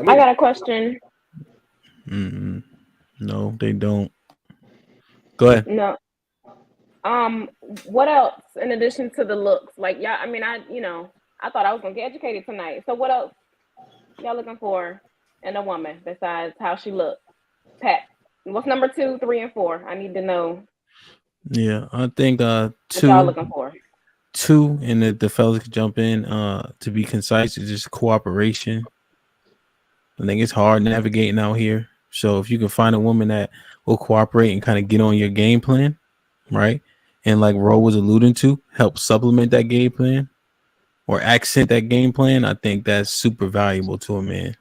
I I mean, got a question. No, they don't. Go ahead. No. What else in addition to the looks? Like, yeah, I mean, I thought I was gonna get educated tonight. So what else y'all looking for in a woman besides how she looks? Pat, what's number 2, 3, and 4? I need to know Yeah, I think what y'all looking for. two, and the fellas could jump in. To be concise, is just cooperation. I think it's hard navigating out here. So if you can find a woman that will cooperate and kind of get on your game plan, right? And like Ro was alluding to, help supplement that game plan or accent that game plan, I think that's super valuable to a man.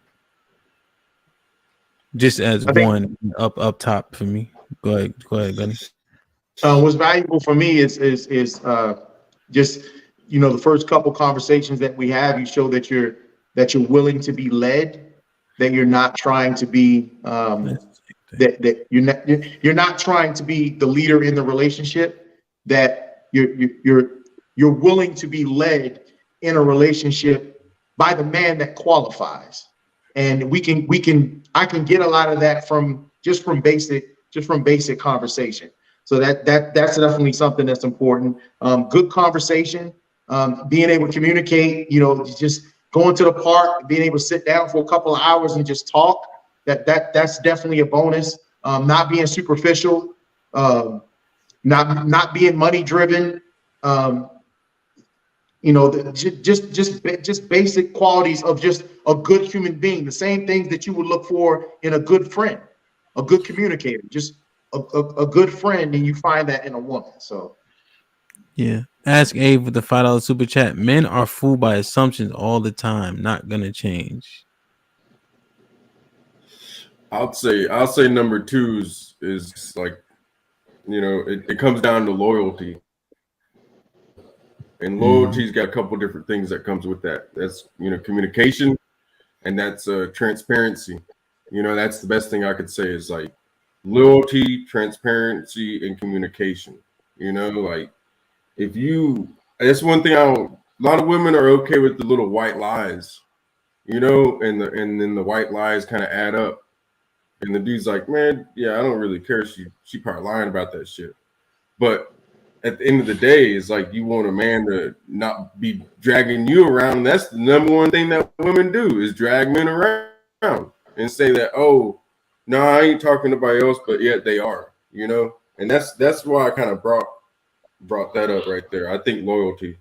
Just as I think one up top for me. Go ahead, Gunny. what's valuable for me is just the first couple conversations that we have. You show that you're willing to be led, that you're not trying to be that you're not trying to be the leader in the relationship. That you're willing to be led in a relationship by the man that qualifies, and I can get a lot of that from basic conversation. So that's definitely something that's important. Good conversation, being able to communicate, just going to the park, being able to sit down for a couple of hours and just talk. That's definitely a bonus. Not being superficial, not being money driven. Just basic qualities of just a good human being. The same things that you would look for in a good friend, a good communicator, just a good friend, and you find that in a woman. So Yeah. Ask Abe with the $5 super chat. Men are fooled by assumptions all the time. Not gonna change. I'll say number 2 is like, it comes down to loyalty. And loyalty's got a couple different things that comes with that. That's, communication, and that's transparency. That's the best thing I could say is like loyalty, transparency, and communication. Like that's one thing a lot of women are okay with the little white lies, and then the white lies kind of add up. And the dude's like, man, yeah, I don't really care. She probably lying about that shit. But at the end of the day, it's like you want a man to not be dragging you around. That's the number one thing that women do is drag men around and say that, oh, no, I ain't talking to nobody else, but yet they are, And that's why I kind of brought that up right there. I think loyalty.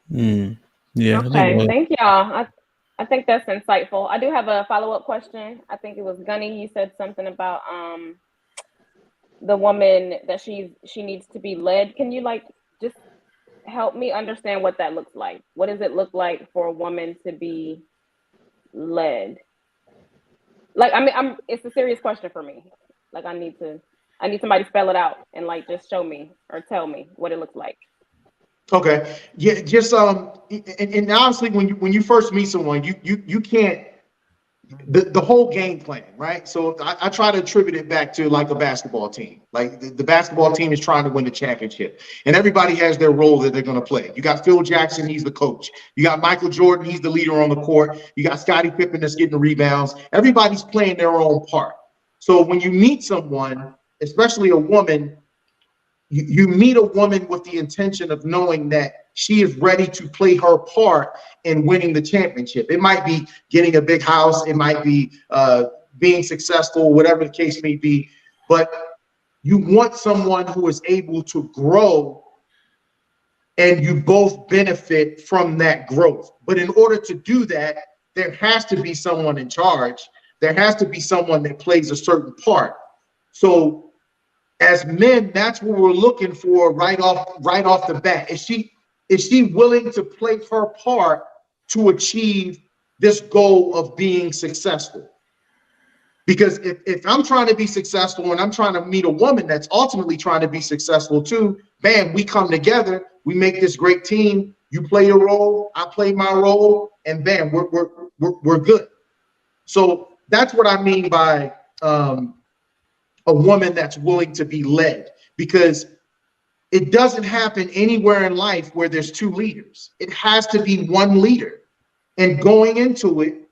Yeah. Okay, thank y'all. I think that's insightful. I do have a follow-up question. I think it was Gunny. You said something about the woman that she needs to be led. Can you just help me understand what that looks like? What does it look like for a woman to be led? It's a serious question for me. I need somebody to spell it out and just show me or tell me what it looks like. okay, yeah, just and honestly, when you first meet someone, you can't the whole game plan, right? So I try to attribute it back to like a basketball team. Like the basketball team is trying to win the championship, and everybody has their role that they're going to play. You got Phil Jackson, he's the coach. You got Michael Jordan, he's the leader on the court. You got Scottie Pippen that's getting the rebounds. Everybody's playing their own part. So when you meet someone, especially a woman, you meet a woman with the intention of knowing that she is ready to play her part in winning the championship. It might be getting a big house. It might be being successful, whatever the case may be. But you want someone who is able to grow and you both benefit from that growth. But in order to do that, there has to be someone in charge. There has to be someone that plays a certain part. So as men, that's what we're looking for right off the bat. Is she willing to play her part to achieve this goal of being successful? Because if I'm trying to be successful and I'm trying to meet a woman that's ultimately trying to be successful too, bam, we come together, we make this great team. You play your role, I play my role, and bam, we're good. So that's what I mean by a woman that's willing to be led, because it doesn't happen anywhere in life where there's two leaders. It has to be one leader. And going into it,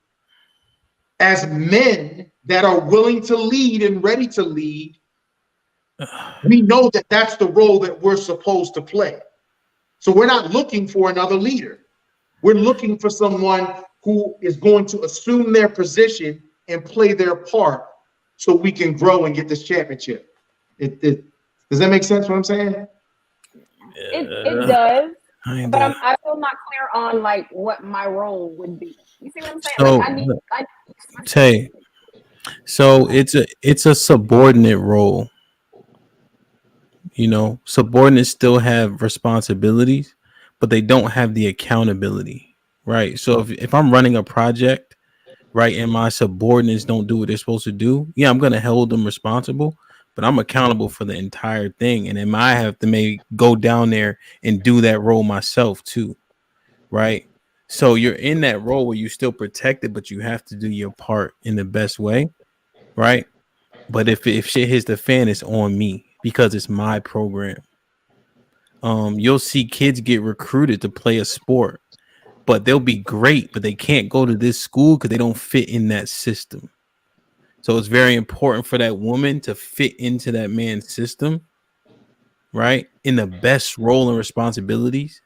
as men that are willing to lead and ready to lead, we know that that's the role that we're supposed to play. So we're not looking for another leader. We're looking for someone who is going to assume their position and play their part so we can grow and get this championship. Does that make sense what I'm saying? It does. Kinda. But I feel not clear on like what my role would be. You see what I'm saying? So, Like I need Tay, so it's a subordinate role. You know, subordinates still have responsibilities, but they don't have the accountability, right? So if I'm running a project, right, and my subordinates don't do what they're supposed to do, yeah, I'm gonna hold them responsible, but I'm accountable for the entire thing, and then I have to maybe go down there and do that role myself too, right? So you're in that role where you still protected, but you have to do your part in the best way, right? But if shit hits the fan, it's on me because it's my program. You'll see kids get recruited to play a sport, but they'll be great, but they can't go to this school because they don't fit in that system. So it's very important for that woman to fit into that man's system, right? In the best role and responsibilities,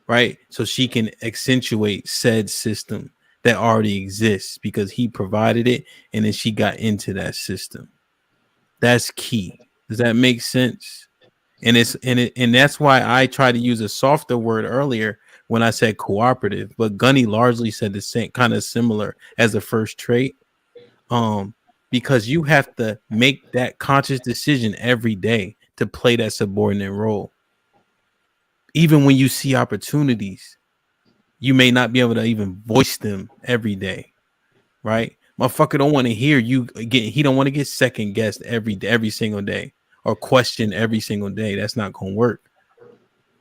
right? So she can accentuate said system that already exists because he provided it and then she got into that system. That's key. Does that make sense? And that's why I tried to use a softer word earlier when I said cooperative, but Gunny largely said the same, kind of similar as the first trait. Because you have to make that conscious decision every day to play that subordinate role. Even when you see opportunities, you may not be able to even voice them every day, right? Motherfucker don't want to hear you get. He don't want to get second guessed every single day or questioned every single day. That's not gonna work.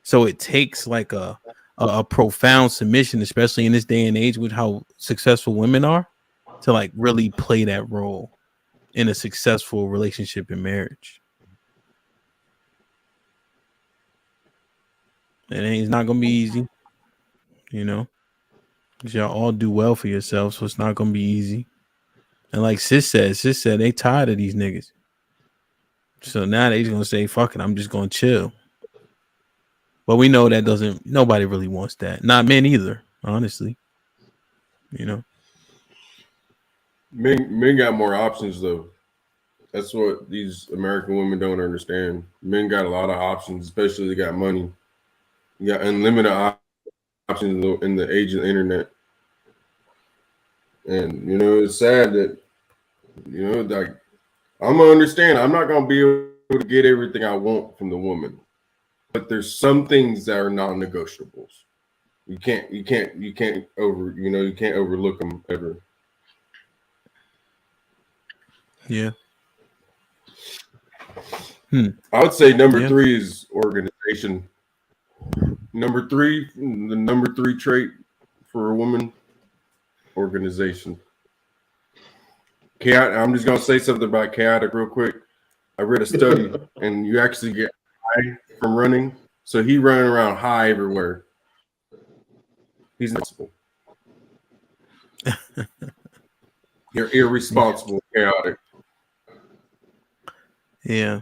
So it takes like a profound submission, especially in this day and age with how successful women are, to like really play that role in a successful relationship and marriage. And it's not gonna be easy, you know. 'Cause y'all all do well for yourselves, so it's not gonna be easy. And like sis said they tired of these niggas. So now they just gonna say, fuck it, I'm just gonna chill. But we know that doesn't nobody really wants that. Not men either, honestly. You know. Men got more options though. That's what these American women don't understand. Men got a lot of options, especially they got money. You got unlimited options in the age of the internet. And you know, it's sad that like I'm gonna understand. I'm not gonna be able to get everything I want from the woman, but there's some things that are non-negotiables. You can't overlook them ever. Yeah. I would say number 3 is organization. The number three trait for a woman, organization. I'm just gonna say something about chaotic real quick. I read a study, and you actually get high from running. So he running around high everywhere. He's irresponsible. You're irresponsible, chaotic. Yeah.